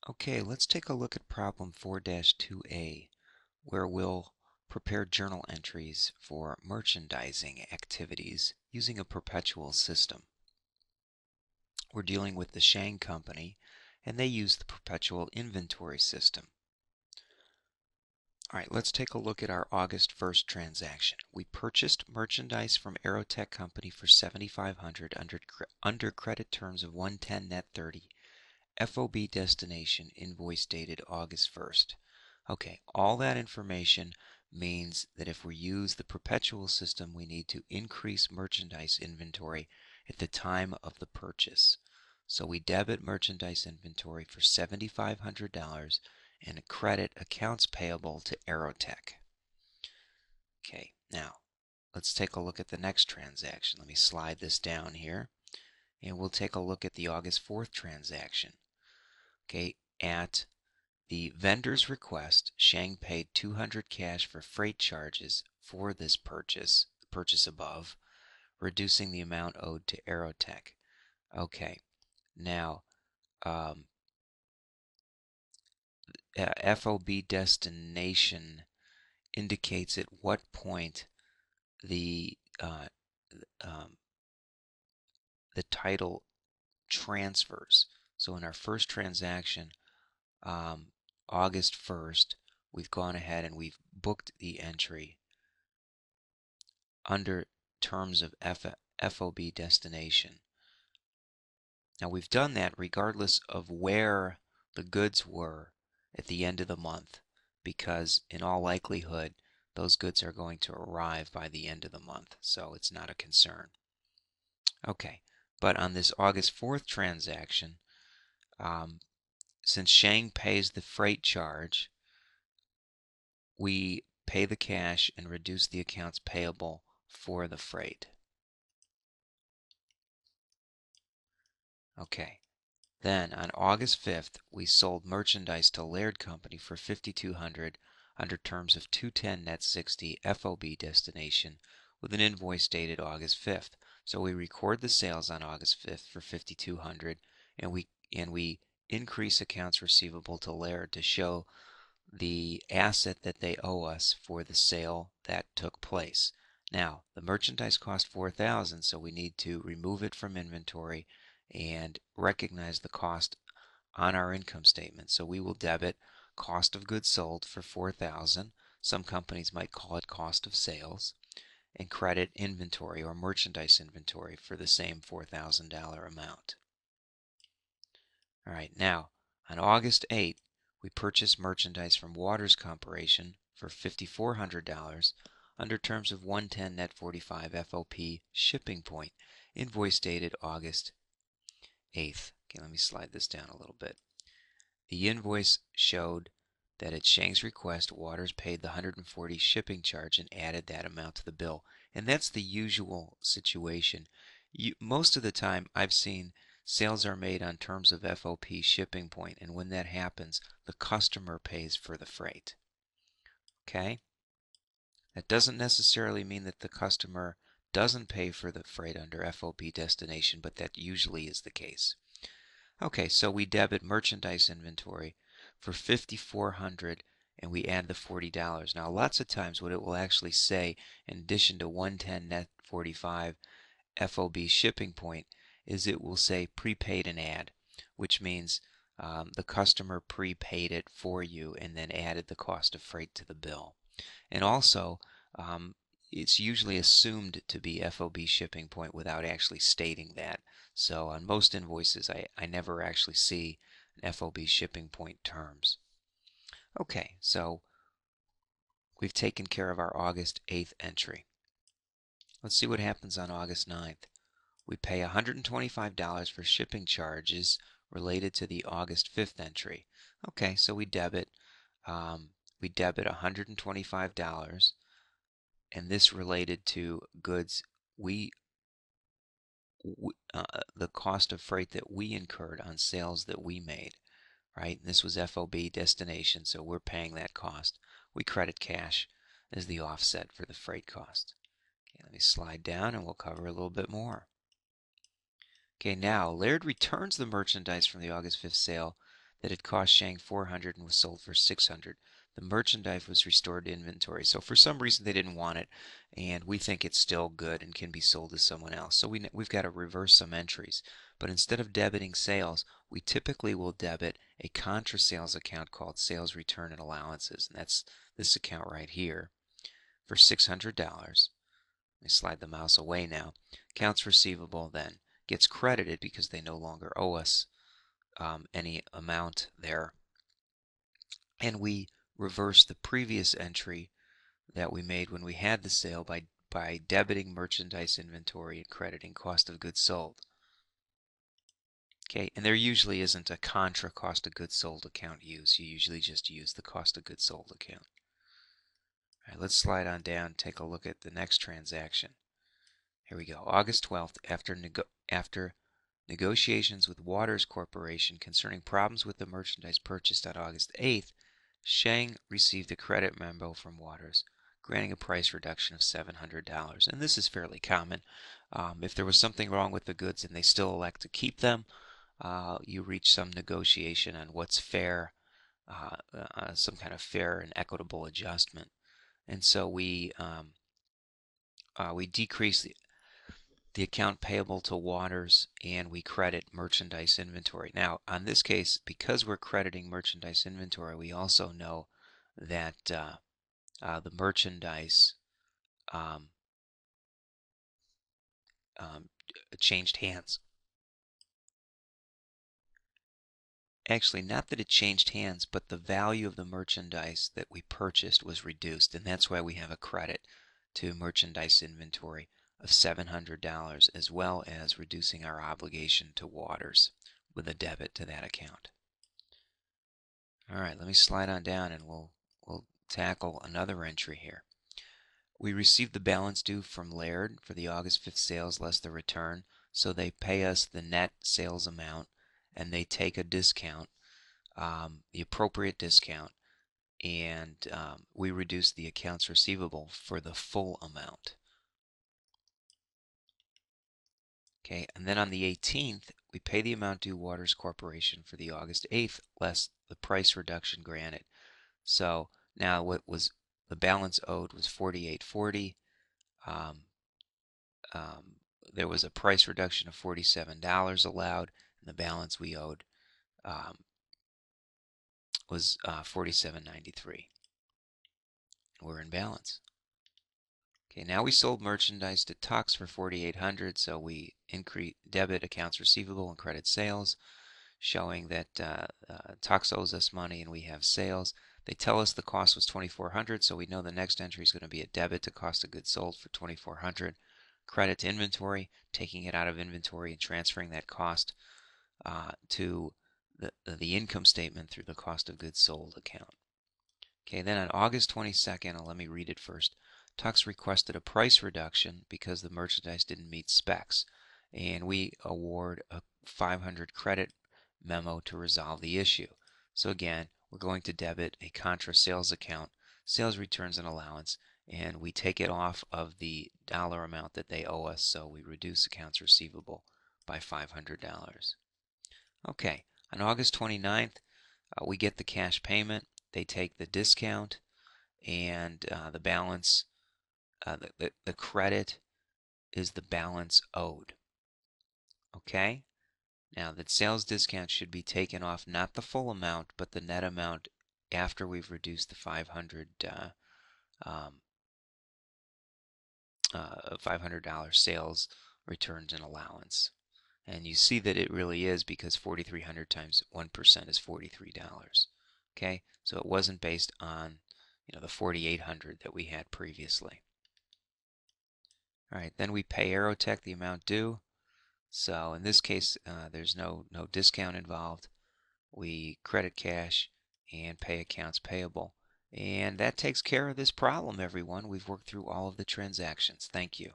Okay, let's take a look at problem 4-2A, where we'll prepare journal entries for merchandising activities using a perpetual system. We're dealing with the Shang Company, and they use the perpetual inventory system. All right, let's take a look at our August 1st transaction. We purchased merchandise from Aerotech Company for $7,500 under credit terms of 110 net 30. FOB destination, invoice dated August 1st. Okay, all that information means that if we use the perpetual system, we need to increase merchandise inventory at the time of the purchase. So we debit merchandise inventory for $7,500 and credit accounts payable to Aerotech. Okay, now let's take a look at the next transaction. Let me slide this down here, and we'll take a look at the August 4th transaction. Okay, at the vendor's request, Shang paid $200 cash for freight charges for this purchase, the purchase above, reducing the amount owed to Aerotech. Okay, now FOB destination indicates at what point the the title transfers. So in our first transaction, August 1st, we've gone ahead and we've booked the entry under terms of FOB destination. Now we've done that regardless of where the goods were at the end of the month, because in all likelihood those goods are going to arrive by the end of the month, so it's not a concern. Okay, but on this August 4th transaction, since Shang pays the freight charge, we pay the cash and reduce the accounts payable for the freight. Okay, then on August 5th, we sold merchandise to Laird Company for $5,200 under terms of 210 net 60 FOB destination with an invoice dated August 5th. So we record the sales on August 5th for $5,200, and we increase accounts receivable to Laird to show the asset that they owe us for the sale that took place. Now, the merchandise cost $4,000, so we need to remove it from inventory and recognize the cost on our income statement. So we will debit cost of goods sold for $4,000. Some companies might call it cost of sales, and credit inventory or merchandise inventory for the same $4,000 amount. All right, now on August 8th, we purchased merchandise from Waters Corporation for $5,400 under terms of 110 net 45 FOP shipping point, invoice dated August 8th. Okay, let me slide this down a little bit. The invoice showed that at Shang's request, Waters paid the $140 shipping charge and added that amount to the bill. And that's the usual situation. Most of the time, I've seen sales are made on terms of FOP shipping point, and when that happens, the customer pays for the freight. Okay? That doesn't necessarily mean that the customer doesn't pay for the freight under FOP destination, but that usually is the case. Okay, so we debit merchandise inventory for $5,400 and we add the $40. Now, lots of times what it will actually say, in addition to 110 net 45 FOB shipping point, is it will say prepaid and add, which means the customer prepaid it for you and then added the cost of freight to the bill. And also, it's usually assumed to be FOB shipping point without actually stating that. So on most invoices, I never actually see an FOB shipping point terms. Okay, so we've taken care of our August 8th entry. Let's see what happens on August 9th. We pay $125 for shipping charges related to the August 5th entry. Okay, so we debit $125, and this related to goods the cost of freight that we incurred on sales that we made, right? And this was FOB destination, so we're paying that cost. We credit cash as the offset for the freight cost. Okay, let me slide down and we'll cover a little bit more. Okay, now Laird returns the merchandise from the August 5th sale that it cost Shang 400 and was sold for 600. The merchandise was restored to inventory. So for some reason they didn't want it, and we think it's still good and can be sold to someone else. So we've got to reverse some entries. But instead of debiting sales, we typically will debit a contra sales account called sales return and allowances, and that's this account right here for $600. Let me slide the mouse away now. Accounts receivable then gets credited because they no longer owe us any amount there, and we reverse the previous entry that we made when we had the sale by debiting merchandise inventory and crediting cost of goods sold. Okay, and there usually isn't a contra cost of goods sold account used. You usually just use the cost of goods sold account. All right, let's slide on down and take a look at the next transaction. Here we go. August 12th, after negotiations with Waters Corporation concerning problems with the merchandise purchased on August 8th, Shang received a credit memo from Waters granting a price reduction of $700. And this is fairly common. If there was something wrong with the goods and they still elect to keep them, you reach some negotiation on what's fair, some kind of fair and equitable adjustment. And so we decrease the account payable to Waters and we credit merchandise inventory. Now, on this case, because we're crediting merchandise inventory, we also know that the merchandise um, um, changed hands. Actually, not that it changed hands, but the value of the merchandise that we purchased was reduced, and that's why we have a credit to merchandise inventory of $700, as well as reducing our obligation to Waters with a debit to that account. All right, let me slide on down and we'll tackle another entry here. We received the balance due from Laird for the August 5th sales less the return, so they pay us the net sales amount and they take a discount, the appropriate discount, and we reduce the accounts receivable for the full amount. Okay, and then on the 18th, we pay the amount due Waters Corporation for the August 8th less the price reduction granted. So now what was the balance owed was $48.40. Um, there was a price reduction of $47 allowed, and the balance we owed was $47.93. And we're in balance. Okay, now we sold merchandise to Tux for $4,800, so we debit accounts receivable and credit sales, showing that Tux owes us money and we have sales. They tell us the cost was $2,400, so we know the next entry is going to be a debit to cost of goods sold for $2,400, credit to inventory, taking it out of inventory and transferring that cost to the income statement through the cost of goods sold account. Okay, then on August 22nd, let me read it first. Tux requested a price reduction because the merchandise didn't meet specs, and we award a 500 credit memo to resolve the issue. So again, we're going to debit a contra sales account, sales returns and allowance, and we take it off of the dollar amount that they owe us, so we reduce accounts receivable by $500. Okay, on August 29th, we get the cash payment. They take the discount and the balance, the credit is the balance owed. Okay? Now, that sales discount should be taken off not the full amount, but the net amount after we've reduced the $500 sales returns and allowance. And you see that it really is because 4,300 times 1% is $43. Okay, so it wasn't based on the 4,800 that we had previously. All right, then we pay Aerotech the amount due. So in this case, there's no discount involved. We credit cash and pay accounts payable. And that takes care of this problem, everyone. We've worked through all of the transactions. Thank you.